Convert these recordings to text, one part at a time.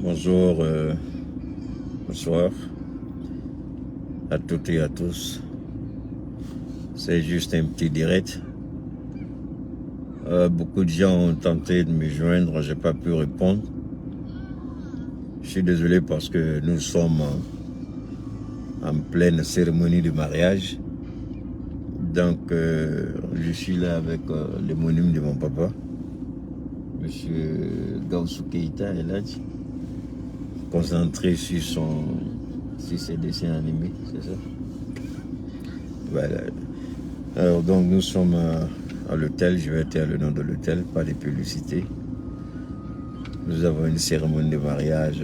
Bonjour, bonsoir à toutes et à tous. C'est juste un petit direct. Beaucoup de gens ont tenté de me joindre, j'ai pas pu répondre. Je suis désolé parce que nous sommes en pleine cérémonie de mariage. Donc, je suis là avec l'homonyme de mon papa, Monsieur Gaussou Keïta Eladji, concentré sur ses dessins animés, c'est ça? Voilà. Alors, donc, nous sommes à l'hôtel, je vais taire le nom de l'hôtel, pas de publicité. Nous avons une cérémonie de mariage.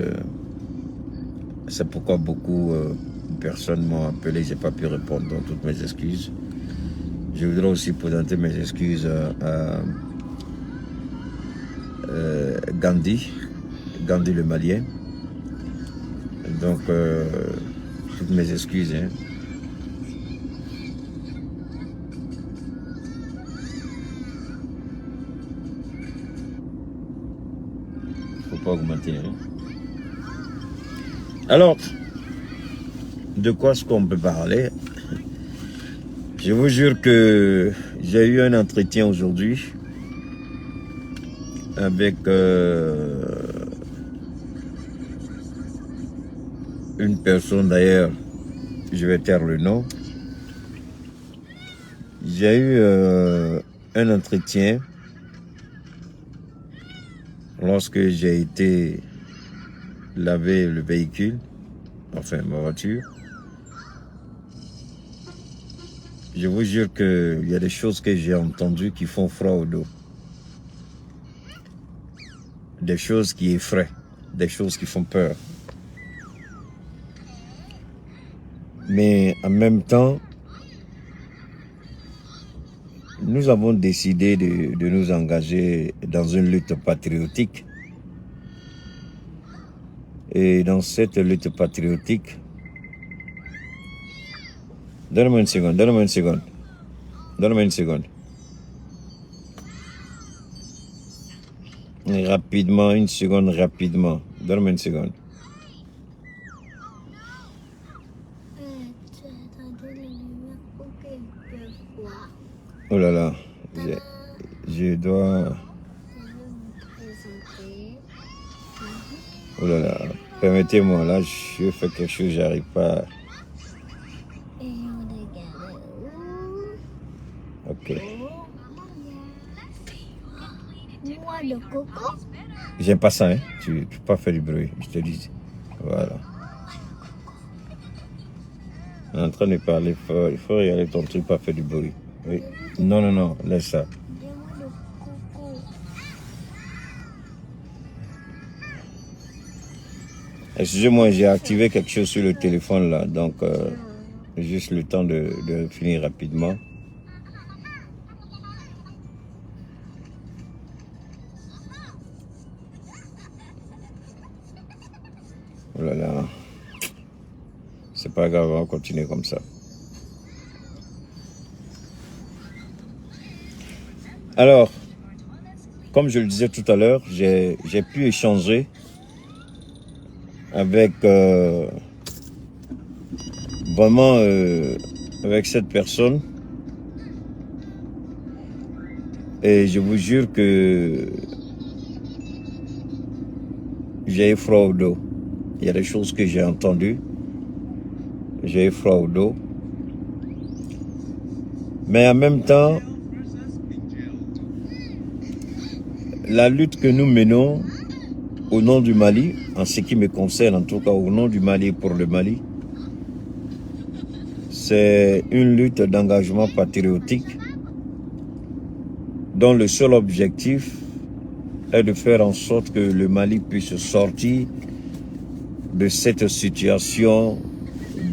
C'est pourquoi beaucoup de personnes m'ont appelé, j'ai pas pu répondre, donc toutes mes excuses. Je voudrais aussi présenter mes excuses à Gandhi le Malien. Donc, toutes mes excuses. Hein. Faut pas augmenter. Hein. Alors, de quoi est-ce qu'on peut parler? Je vous jure que j'ai eu un entretien aujourd'hui avec une personne d'ailleurs, je vais taire le nom. J'ai eu un entretien lorsque j'ai été laver le véhicule, enfin ma voiture. Je vous jure qu'il y a des choses que j'ai entendues qui font froid au dos. Des choses qui effraient, des choses qui font peur. Mais en même temps, nous avons décidé de nous engager dans une lutte patriotique. Et dans cette lutte patriotique, donne-moi une seconde. Rapidement, une seconde, rapidement. Donne-moi une seconde. Oh là là, je dois... Oh là là, permettez-moi, là, je fais quelque chose, j'arrive pas... Ok. J'aime pas ça, hein. Tu peux pas faire du bruit, je te dis. Voilà. On est en train de parler fort, il faut regarder ton truc, pas faire du bruit. Oui. Non, laisse ça. Excusez-moi, j'ai activé quelque chose sur le téléphone là, donc juste le temps de finir rapidement. Oh là là, c'est pas grave, on va continuer comme ça. Alors, comme je le disais tout à l'heure, j'ai pu échanger avec vraiment avec cette personne et je vous jure que j'ai eu froid au dos. Il y a des choses que j'ai entendues, j'ai eu froid au dos, mais en même temps, la lutte que nous menons au nom du Mali, en ce qui me concerne, en tout cas au nom du Mali pour le Mali, c'est une lutte d'engagement patriotique dont le seul objectif est de faire en sorte que le Mali puisse sortir de cette situation,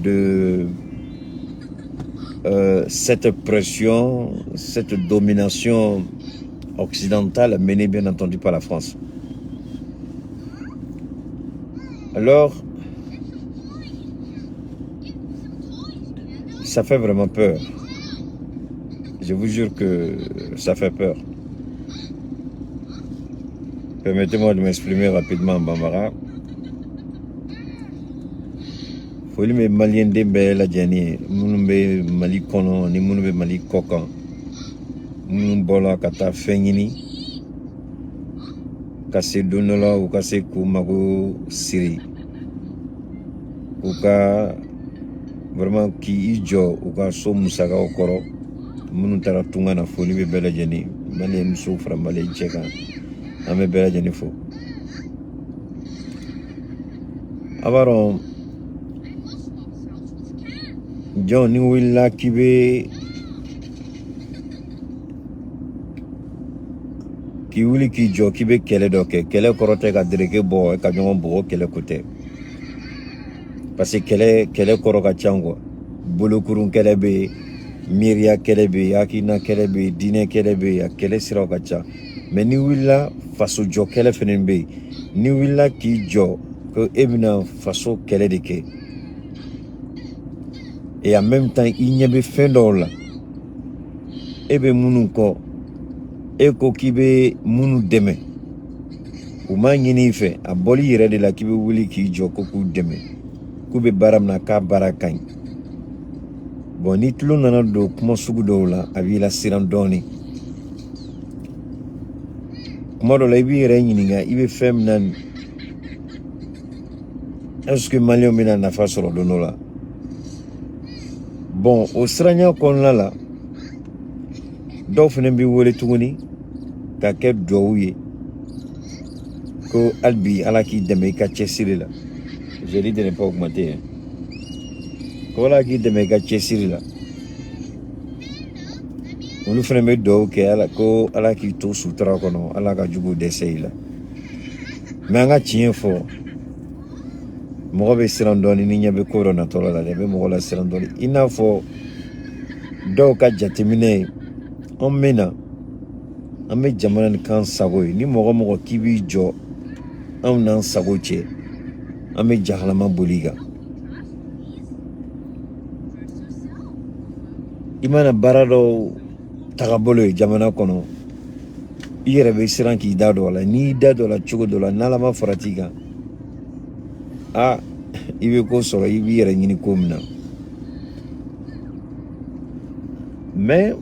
de cette pression, cette domination occidentale menée bien entendu par la France. Alors, ça fait vraiment peur. Je vous jure que ça fait peur. Permettez-moi de m'exprimer rapidement en bambara. foli bɛ maliyɛnden bɛɛ lajɛlen ye minnu bɛ Mali kɔnɔ ni minnu bɛ Mali kɔ kan minnu bɔra ka taa fɛn ɲini ka se don dɔ la u ka se k'u mago siri u ka vraiment k'i jɔ u ka so musakaw kɔrɔ minnu taara tunga na foli bɛ bɛɛ lajɛlen maliyɛn musow fara maliyɛn cɛ kan an bɛ bɛɛ lajɛlen fo a b'a dɔn jɔn ni wulila k'i wuli k'i jɔ k'i bɛ kɛlɛ dɔ kɛ kɛlɛ kɔrɔ tɛ ka dereke bɔ ka ɲɔgɔn bugɔ kɛlɛ ko tɛ parce que kɛlɛ kɔrɔ ka ca quoi bolokurun kɛlɛ bɛ yen miiriya kɛlɛ bɛ yen hakilina kɛlɛ bɛ yen diinɛ kɛlɛ bɛ yen a kɛlɛ siraw ka ca mais ni wulila faso jɔ kɛlɛ fana bɛ yen ni wulila k'i jɔ ko e bɛna faso kɛlɛ de kɛ et en même temps i ɲɛ bɛ fɛn dɔw la e bɛ minnu kɔ e ko k'i bɛ minnu dɛmɛ u m'a ɲini i fɛ a bɔli yɛrɛ de la k'i bɛ wuli k'i jɔ ko k'u dɛmɛ k'u bɛ baara min na k'a baara ka ɲi bon ni tulo nana don kuma sugu dɔw la a b'i lasiran dɔɔnin kuma dɔ la i b'i yɛrɛ ɲininka i bɛ fɛn min na nin est-ce que maliyɛnw bɛna nafa sɔrɔ don dɔ la bon o siranya kɔnɔna la dɔw fana b'i wele tuguni ka kɛ duwawu ye ko hali bi ala k'i dɛmɛ i ka cɛsiri la je dis de ne pas augmenter ko ala k'i dɛmɛ i ka cɛsiri la olu fana bɛ duwawu kɛ ala ko ala k'i to sutura kɔnɔ ala ka jugu dɛsɛ i la mais an ka tiɲɛ fɔ mɔgɔ bɛ siran dɔɔnin ni ɲɛ bɛ ko dɔ natɔ la dɛ bɛ mɔgɔ la siran dɔɔnin i n'a fɔ dɔw ka jateminɛ ye an mɛna an bɛ jamana nin k'an sago ye ni mɔgɔ mɔgɔ k'i b'i jɔ anw n'an sago cɛ an bɛ jahanama boli kan i mana baara dɔw tagabolo ye jamana kɔnɔ i yɛrɛ bɛ siran k'i da dɔ la n'i da dɔ la cogo dɔ la n'ala ma farati kan i bɛ ko sɔrɔ i b'i yɛrɛ ɲini ko min na mais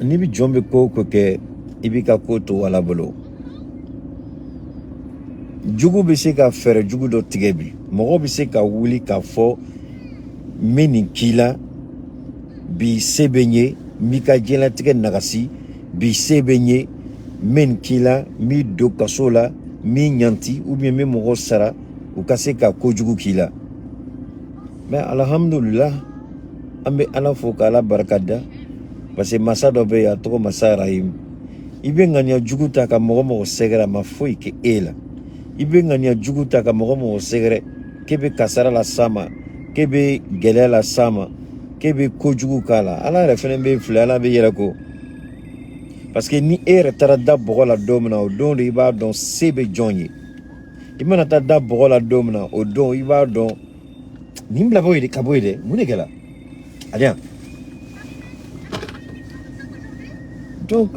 n'i bɛ jɔn bɛ ko o ko kɛ i b'i ka ko to ala bolo jugu bɛ se ka fɛɛrɛ jugu dɔ tigɛ bi mɔgɔ bɛ se ka wuli k'a fɔ n bɛ nin k'i la bi se bɛ n ye n b'i ka diɲɛlatigɛ nagasi bi se bɛ n ye n bɛ nin k'i la n b'i don kaso la n b'i ɲanti ou bien n bɛ mɔgɔ sara u ka se ka kojugu k'i la mais alhamdulillah an bɛ ala fo ka ala barika da parce que masa dɔ bɛ yen a tɔgɔ masa rahim i bɛ ŋaniya jugu ta ka mɔgɔ mɔgɔ sɛgɛrɛ a ma foyi kɛ e la i bɛ ŋaniya jugu ta ka mɔgɔ mɔgɔ sɛgɛrɛ k'e bɛ kasara la s'a ma k'e bɛ gɛlɛya la s'a ma k'e bɛ kojugu k'a la ala yɛrɛ fana bɛ filɛ ala bɛ yɛrɛ ko parce que ni e yɛrɛ taara da bɔgɔ la don min na o don de i b'a dɔn se bɛ jɔn ye i mana taa da bɔgɔ la don min na o don i b'a dɔn nin bila bɔ yen ka bɔ yen dɛ mun de kɛra adiyan donc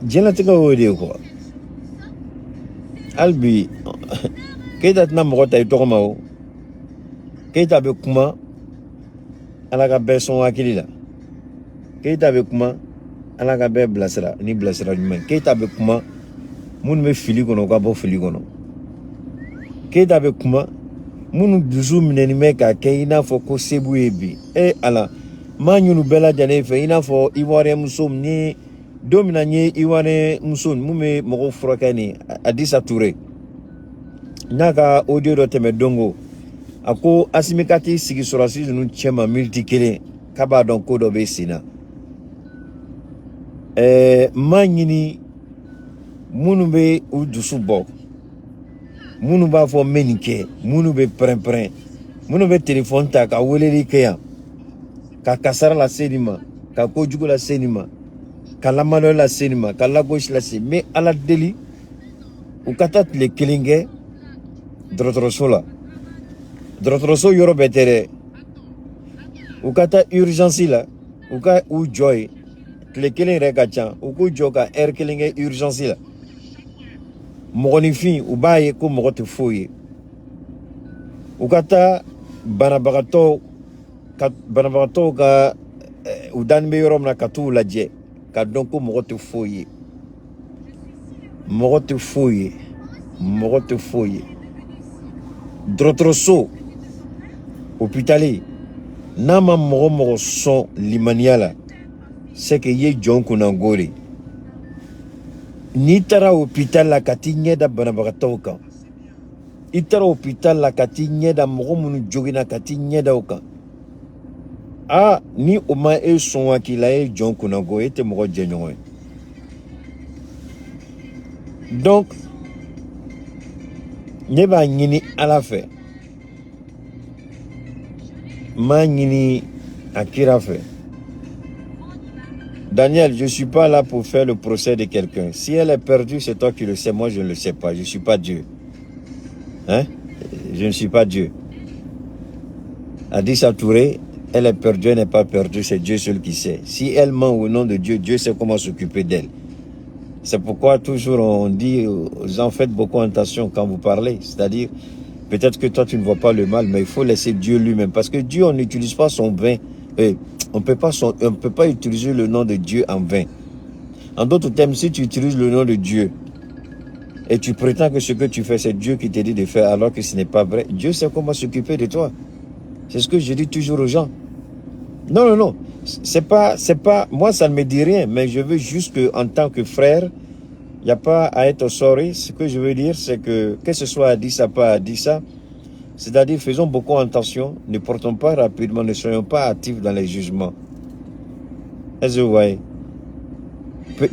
diɲɛlatigɛ y'o de ye quoi hali bi Keita tɛna mɔgɔ ta i tɔgɔ ma o Keita bɛ kuma ala ka bɛɛ sɔn hakili la Keita bɛ kuma ala ka bɛɛ bilasira ni bilasira ɲuman Keita bɛ kuma minnu bɛ fili kɔnɔ u ka bɔ fili kɔnɔ Keita bɛ kuma minnu dusu minɛnen bɛ k'a kɛ i n'a fɔ ko se b'u ye bi ala maa ɲinu bɛɛ lajɛlen fɛ i n'a fɔ ivoirien muso ni don min na n ye ivoirien muso mun bɛ mɔgɔw furakɛ ni Adisa Ture n'a ka audio dɔ tɛmɛ dongo a ko Asimi ka t'i sigi sɔrɔsi ninnu cɛ ma miniti kelen k'a b'a dɔn ko dɔ bɛ sen na n m'a ɲini minnu bɛ u dusu bɔ minnu b'a fɔ n bɛ nin kɛ minnu bɛ pɛrɛn-pɛrɛn minnu bɛ telefɔni ta ka weleli kɛ yan ka kasara lase nin ma ka kojugu lase nin ma ka lamalɔ lase nin ma ka lagosi lase n bɛ ala deli u ka taa tile kelen kɛ dɔgɔtɔrɔso la dɔgɔtɔrɔso yɔrɔ bɛɛ tɛ dɛ u ka taa urgence la u ka u jɔ yen tile kelen yɛrɛ ka ca u k'u jɔ ka heure kelen kɛ urgence la mɔgɔninfin u b'a ye ko mɔgɔ tɛ foyi ye Ukata banabagato ka udan be yorom na katu laje ka donc mo te foyer drotroso hôpitalé nama mo son limaniala c'est que ye jonku nangori ni tara hôpital la katinye da banabagato ka itara hôpital la katinye da mo munu jogina katinye da oka ah ni oma e son akila e jonku nango ete mo jenyo. Donc neba nyini ala fe ma nyini akira fe. Daniel, je ne suis pas là pour faire le procès de quelqu'un. Si elle est perdue, c'est toi qui le sais. Moi, je ne le sais pas. Je ne suis pas Dieu. Hein? Je ne suis pas Dieu. Adissa Touré, elle est perdue, elle n'est pas perdue. C'est Dieu seul qui sait. Si elle ment au nom de Dieu, Dieu sait comment s'occuper d'elle. C'est pourquoi toujours on dit aux gens, faites beaucoup attention quand vous parlez. C'est-à-dire, peut-être que toi, tu ne vois pas le mal, mais il faut laisser Dieu lui-même. Parce que Dieu, on n'utilise pas son vain. On ne peut pas utiliser le nom de Dieu en vain. En d'autres termes, si tu utilises le nom de Dieu et tu prétends que ce que tu fais, c'est Dieu qui te dit de faire alors que ce n'est pas vrai, Dieu sait comment s'occuper de toi. C'est ce que je dis toujours aux gens. Non. C'est pas, moi ça ne me dit rien, mais je veux juste qu'en tant que frère, il n'y a pas à être sorry. Ce que je veux dire, c'est que ce soit Adissa, pas Adissa, c'est-à-dire, faisons beaucoup attention, ne portons pas rapidement, ne soyons pas actifs dans les jugements. Est-ce que vous voyez?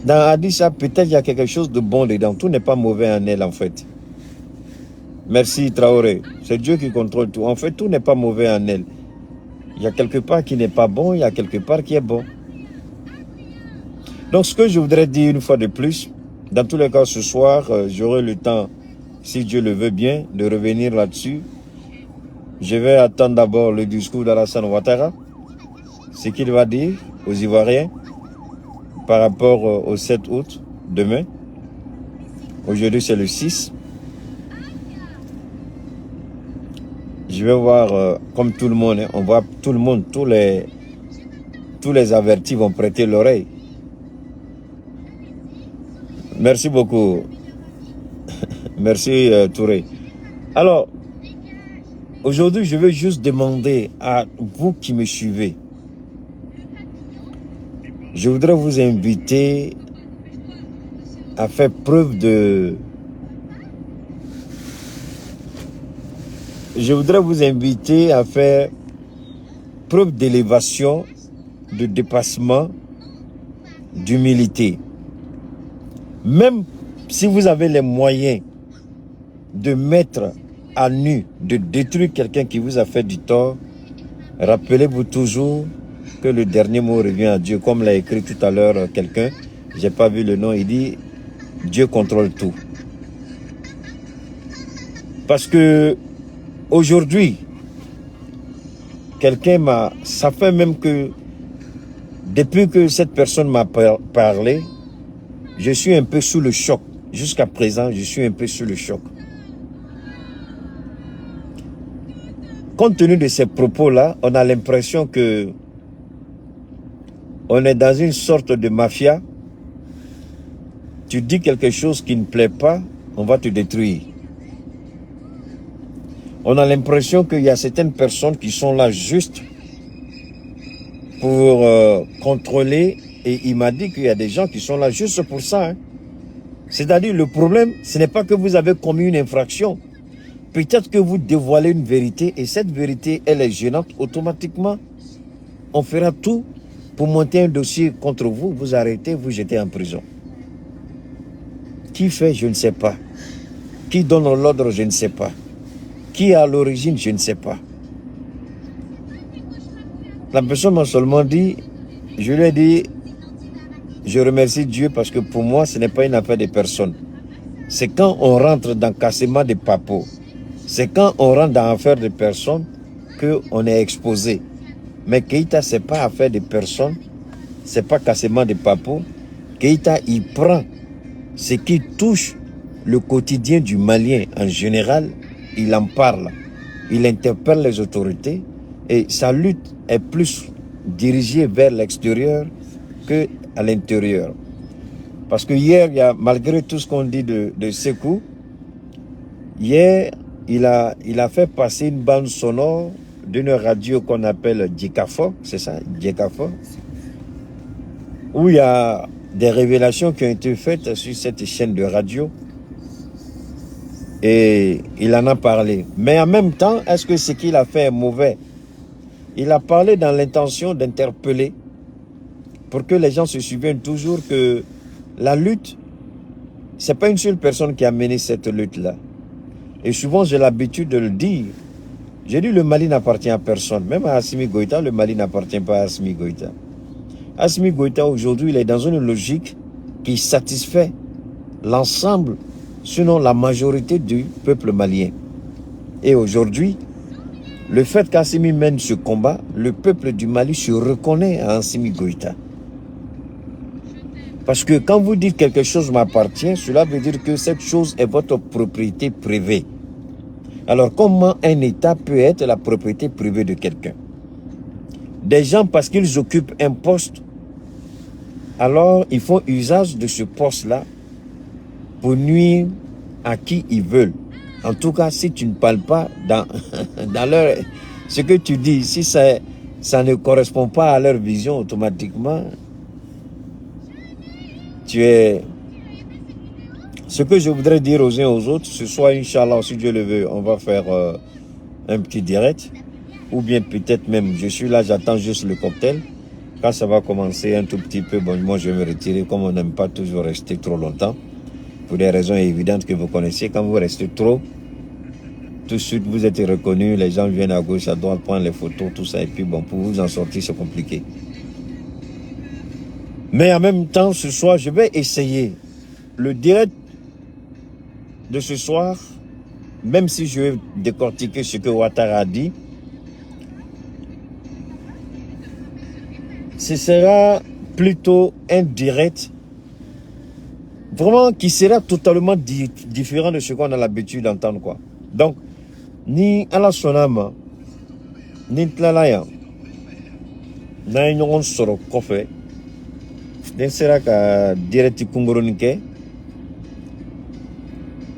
Dans Adissa, peut-être il y a quelque chose de bon dedans. Tout n'est pas mauvais en elle, en fait. Merci, Traoré. C'est Dieu qui contrôle tout. En fait, tout n'est pas mauvais en elle. Il y a quelque part qui n'est pas bon, il y a quelque part qui est bon. Donc, ce que je voudrais dire une fois de plus, dans tous les cas, ce soir, j'aurai le temps, si Dieu le veut bien, de revenir là-dessus. Je vais attendre d'abord le discours d'Alassane Ouattara, ce qu'il va dire aux Ivoiriens par rapport au 7 août, demain. Aujourd'hui, c'est le 6. Je vais voir, comme tout le monde, on voit tout le monde, tous les avertis vont prêter l'oreille. Merci beaucoup. Merci Touré. Alors, aujourd'hui, je veux juste demander à vous qui me suivez. Je voudrais vous inviter à faire preuve de... Je voudrais vous inviter à faire preuve d'élévation, de dépassement, d'humilité. Même si vous avez les moyens de mettre à nu, de détruire quelqu'un qui vous a fait du tort, rappelez-vous toujours que le dernier mot revient à Dieu. Comme l'a écrit tout à l'heure quelqu'un, j'ai pas vu le nom, il dit Dieu contrôle tout. Parce que aujourd'hui, quelqu'un m'a... Ça fait même que depuis que cette personne m'a parlé, je suis un peu sous le choc. Jusqu'à présent, je suis un peu sous le choc. Compte tenu de ces propos-là, on a l'impression que on est dans une sorte de mafia. Tu dis quelque chose qui ne plaît pas, on va te détruire. On a l'impression qu'il y a certaines personnes qui sont là juste pour contrôler. Et il m'a dit qu'il y a des gens qui sont là juste pour ça. Hein. C'est-à-dire, le problème, ce n'est pas que vous avez commis une infraction. Peut-être que vous dévoilez une vérité et cette vérité, elle est gênante. Automatiquement, on fera tout pour monter un dossier contre vous, vous arrêtez, vous jetez en prison. Qui fait, je ne sais pas. Qui donne l'ordre, je ne sais pas. Qui est à l'origine, je ne sais pas. La personne m'a seulement dit, je lui ai dit, je remercie Dieu parce que pour moi, ce n'est pas une affaire de personne. C'est quand on rentre dans le cassement des papos. C'est quand on rentre dans l'affaire de personnes qu'on est exposé. Mais Keïta, ce n'est pas affaire de personnes. Ce n'est pas cassement des papos. Keïta, il prend ce qui touche le quotidien du Malien en général. Il en parle. il interpelle les autorités et sa lutte est plus dirigée vers l'extérieur qu'à l'intérieur. Parce que hier, il y a, malgré tout ce qu'on dit de Sékou, hier, il a fait passer une bande sonore d'une radio qu'on appelle Djekafo, c'est ça, Djekafo, où il y a des révélations qui ont été faites sur cette chaîne de radio. Et il en a parlé. Mais en même temps, est-ce que ce qu'il a fait est mauvais? Il a parlé dans l'intention d'interpeller pour que les gens se souviennent toujours que la lutte, ce n'est pas une seule personne qui a mené cette lutte-là. Et souvent, j'ai l'habitude de le dire. J'ai dit le Mali n'appartient à personne. Même à Assimi Goïta, le Mali n'appartient pas à Assimi Goïta. Assimi Goïta, aujourd'hui, il est dans une logique qui satisfait l'ensemble, sinon la majorité du peuple malien. Et aujourd'hui, le fait qu'Assimi mène ce combat, le peuple du Mali se reconnaît à Assimi Goïta. Parce que quand vous dites quelque chose m'appartient, cela veut dire que cette chose est votre propriété privée. Alors comment un État peut être la propriété privée de quelqu'un? Des gens, parce qu'ils occupent un poste, alors ils font usage de ce poste-là pour nuire à qui ils veulent. En tout cas, si tu ne parles pas dans leur... Ce que tu dis, si ça ne correspond pas à leur vision, automatiquement, tu es... Ce que je voudrais dire aux uns et aux autres, ce soir, Inch'Allah, si Dieu le veut, on va faire un petit direct. Ou bien peut-être même, je suis là, j'attends juste le cocktail. Quand ça va commencer un tout petit peu, bon, moi je vais me retirer, comme on n'aime pas toujours rester trop longtemps. Pour des raisons évidentes que vous connaissez, quand vous restez trop, tout de suite vous êtes reconnu, les gens viennent à gauche, à droite, prendre les photos, tout ça, et puis bon, pour vous en sortir, c'est compliqué. Mais en même temps, ce soir, je vais essayer le direct de ce soir, même si je vais décortiquer ce que Ouattara a dit, ce sera plutôt un direct vraiment qui sera totalement différent de ce qu'on a l'habitude d'entendre, quoi. Donc, ni à la sonama, ni tlalaya, n'a yon soro kofe, den sera ka direct kungoronike,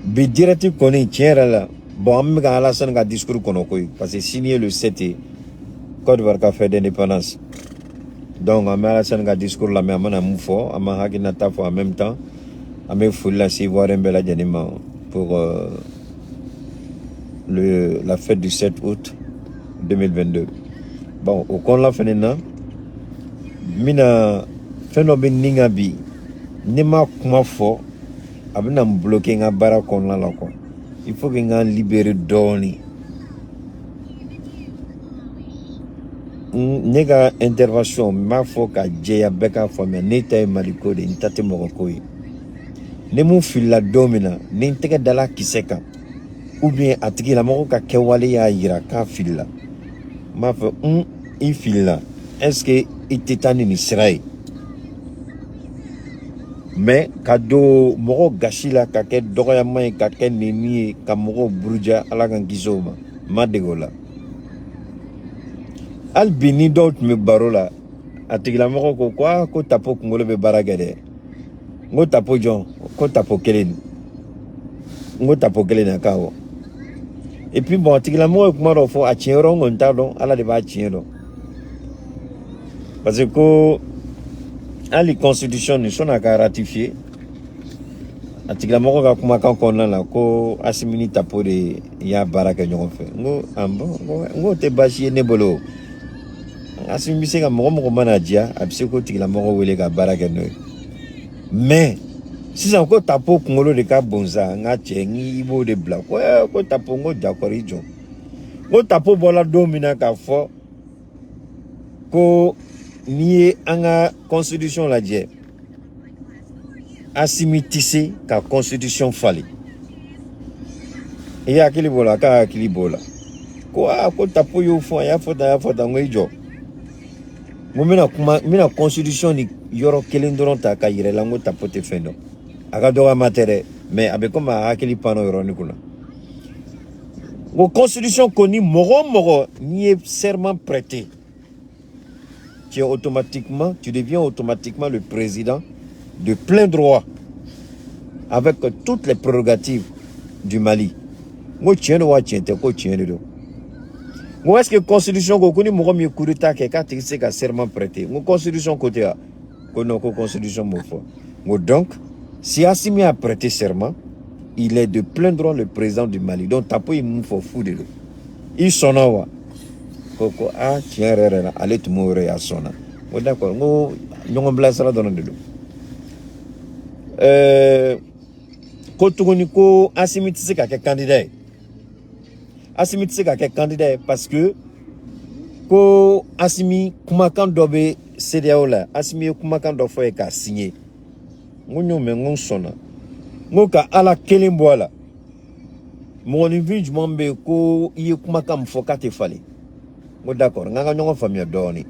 bi direct koni tiens là, bon, am ga la san ga discours kono koy, parce que signé le 7 Côte d'Ivoire ka fait d'indépendance. Donc, am la san ga discours la mais amana moufo, ama hakina tafo en même temps. Amé Foula si voir un bel adjaniment pour la fête du 7 août 2022. Bon, au con la fenena, mina phénomène ningabi, nema kuma fo, abina bloqué nga bara kon la quoi. Il faut que nga libérer doni. Nega intervention, ma fo ka djeya beka fo me neta maliko de ntate morokoi. Ne mun filila don min na ni n tɛgɛ dala kisɛ kan ou bien a tigilamɔgɔ ka kɛwale y'a yira k'a filila n b'a fɔ i filila est ce que i tɛ taa ni nin sira ye mais ka don mɔgɔ gasi la ka kɛ dɔgɔyama ye ka kɛ neni ye ka mɔgɔw buruja ala kan kisi o ma dege o la hali bi ni dɔw tun bɛ baro la a tigilamɔgɔ ko ko tapo kunkolo bɛ baara kɛ dɛ ngo tapo John, ko tapo kelen. Ngo tapo kelen na kawo. Et puis bon, tigila mo kuma do fo a tienro ngonta do ala de ba tienro. Parce que à la constitution ni sona ka ratifier. A tigila mo ka kuma kan konna la ko asimini tapo de ya baraka nyon fe. Ngo ambo ngo te bashi ne bolo. Asimi se ka mo manadia abse ko tigila mo wele ka baraka no. Mais si c'est encore tapo kungolo de ka bonza nga chengi ibo de bla ko tapo ngo jakori jo ngo tapo bola domina ka fo ko nié anga constitution la die asimitise ka constitution fali e akili bola ka akili bola ko tapo yo fo ya fo ngo ijo mina constitution ni yoro kelen doron ta ka yire lango tapote fendo aga doga matere mais abe comme akili pano yoro ni kuna La constitution connue, moro, n'y est serment prêté. Tu deviens automatiquement le président de plein droit, avec toutes les prérogatives du Mali. Moi, tiens, est-ce que la constitution connue, moro, mieux coup d'état, quand tu sais qu'un serment prêté. La constitution côté là, constitution donc, si Assimi a prêté serment, il est de plein droit le président du Mali. Donc, t'as pas il faut fou de l'eau. Il s'en a. Koko, ah, tiens, allez, tout le monde est à son. D'accord, nous on blesse là dans le dos. Kotouniko, Assimi, tu sais qu'à quel candidat? Assimi, tu sais qu'à quel candidat? Parce que, ko Assimi, Kumakan dobe CDAO là, Assimi, Kumakan dobe faut qu'à signer. Nous mais sonna. Nous ka ala kelimbo là. Mon invite je m'en vais ko y Kumakan faut qu'à te fallait. D'accord, nga nyongo famille doni.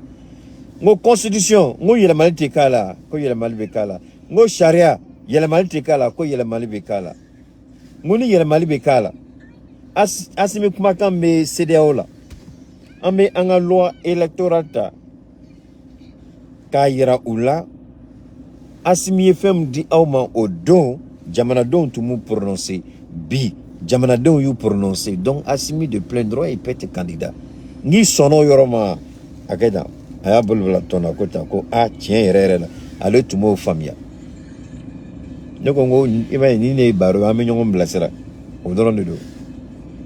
Ngo constitution, ngo yele malite kala, ko yele malibe kala. Ngo sharia, yele malite kala, ko yele malibe kala. Ngo ni yele malibe kala. Asimi Kumakan me CDAO là. Ame anga loi électorale ta. Ka yira oula. Assimi FM di awman au don, jamana don tout mou prononcer bi, jamana don you prononcer. Donc Assimi de plein droit il peut être candidat. Ni sono yoroma akeda aya bulbula tona kota ko a tien yere la ale tout mou famia. Donc ngo iba ni ne baro ame nyongom blasera. O doron de do.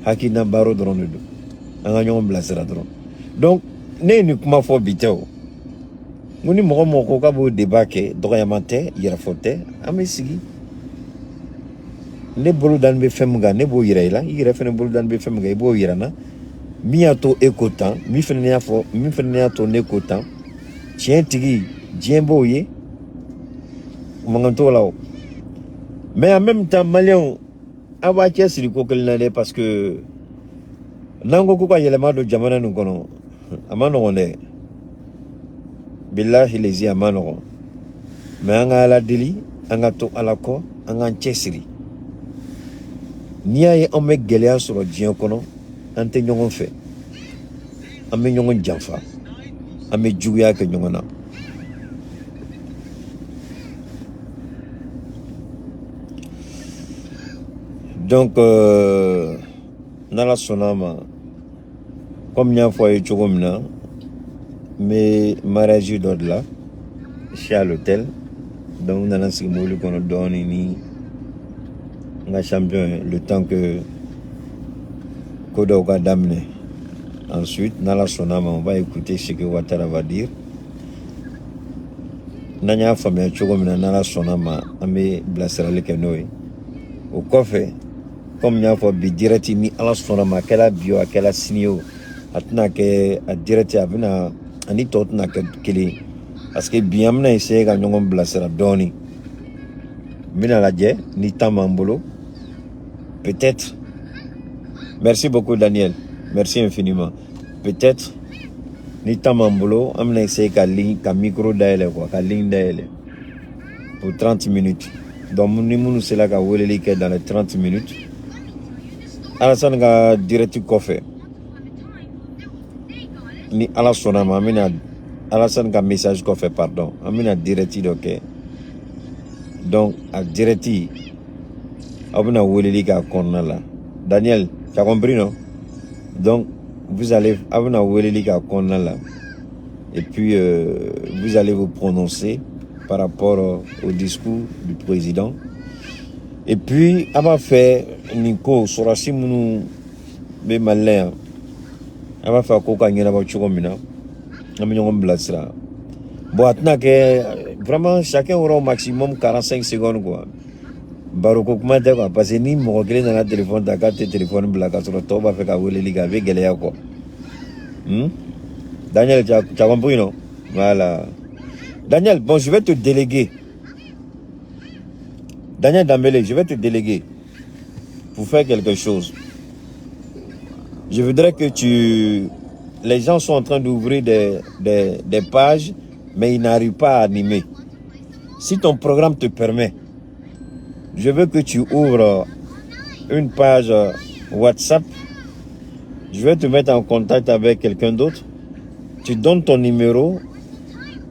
Hakina baro doron de do. Anga nyongom blasera doron. Donc ne ni kuma fo biteo. Muni moko ka bo débat ke doyamante yira fote amesigi ne bolu dan be femga ne bo yira ila yira fene bolu dan be femga bo yira na mi ato ekotan mi fene ya fo mi fene ya to ne kotan tien tigi djembo ye manganto lao mais en même temps malien aba tiesiri ko kelnale parce que nango ko ka yelema do jamana nu kono amano ngone billahi les amano mais anga la deli anga to alako anga chesiri niya ye ome gelea sur dien kono ante nyongon fe ame nyongon janfa ame juya ke nyongona donc nala sonama comme nya fois et chogomna mais mariage d'ordre là je suis à l'hôtel donc on a lancé le qu'on donne ni un champion le temps que Kodo va d'amener ensuite dans la sonama on va écouter ce que Ouattara va dire nanya famille chogomina dans la sonama ame blasera le kenoy au coffre comme nya fois bi direct ni à la sonama quelle bio quelle signio atna ke a direct avina ani tot na kele parce que bien na essayer ga nyongom blasera doni mina la je ni tamambolo peut-être merci beaucoup Daniel merci infiniment peut-être ni tamambolo amna essayer ka ligne ka micro d'aile quoi ka ligne d'aile pour 30 minutes donc ni munu c'est là ka weleli ke dans les 30 minutes alasan ga direct coffre ni ala sonama amina alasan ka message qu'on fait pardon amina direct ok donc à direct abuna weleli ka konna la Daniel tu as compris non donc vous allez abuna weleli ka konna la et puis vous allez vous prononcer par rapport au discours du président et puis aba fait Nico sorasi munu be malin aba fa ko ka ngena ba chugomina am ñongom blasra bon atna que vraiment chacun aura au maximum 45 secondes quoi baroko kuma de quoi parce que ni mo kele na téléphone ta carte téléphone blaka sur to ba fait ka wele liga avec gele yako Daniel tu as compris non voilà Daniel bon je vais te déléguer Daniel Dambélé je vais te déléguer pour faire quelque chose. Je voudrais que les gens sont en train d'ouvrir des pages, mais ils n'arrivent pas à animer. Si ton programme te permet, je veux que tu ouvres une page WhatsApp Je vais te mettre en contact avec quelqu'un d'autre. Tu donnes ton numéro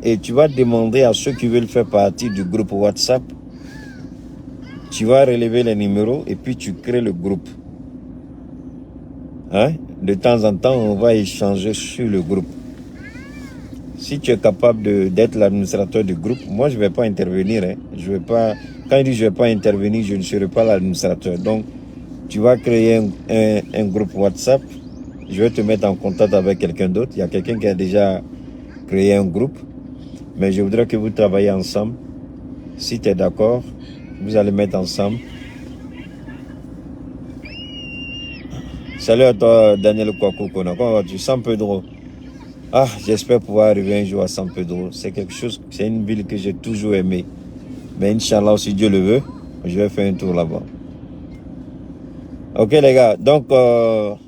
et tu vas demander à ceux qui veulent faire partie du groupe WhatsApp. Tu vas relever les numéros et puis tu crées le groupe. Hein? De temps en temps, on va échanger sur le groupe. Si tu es capable d'être l'administrateur du groupe, moi je ne vais pas intervenir. Hein. Je vais pas, quand je dis je ne vais pas intervenir, je ne serai pas l'administrateur. Donc, tu vas créer un groupe WhatsApp. Je vais te mettre en contact avec quelqu'un d'autre. Il y a quelqu'un qui a déjà créé un groupe. Mais je voudrais que vous travaillez ensemble. Si tu es d'accord, vous allez mettre ensemble. Salut à toi, Daniel Kwaku. Comment vas-tu? San Pedro. Ah, j'espère pouvoir arriver un jour à San Pedro. C'est quelque chose, c'est une ville que j'ai toujours aimée. Mais Inch'Allah, si Dieu le veut, je vais faire un tour là-bas. Ok les gars, donc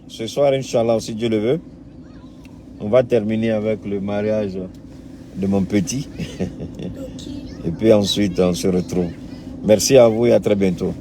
ce soir, Inch'Allah, si Dieu le veut, on va terminer avec le mariage de mon petit. Et puis ensuite, on se retrouve. Merci à vous et à très bientôt.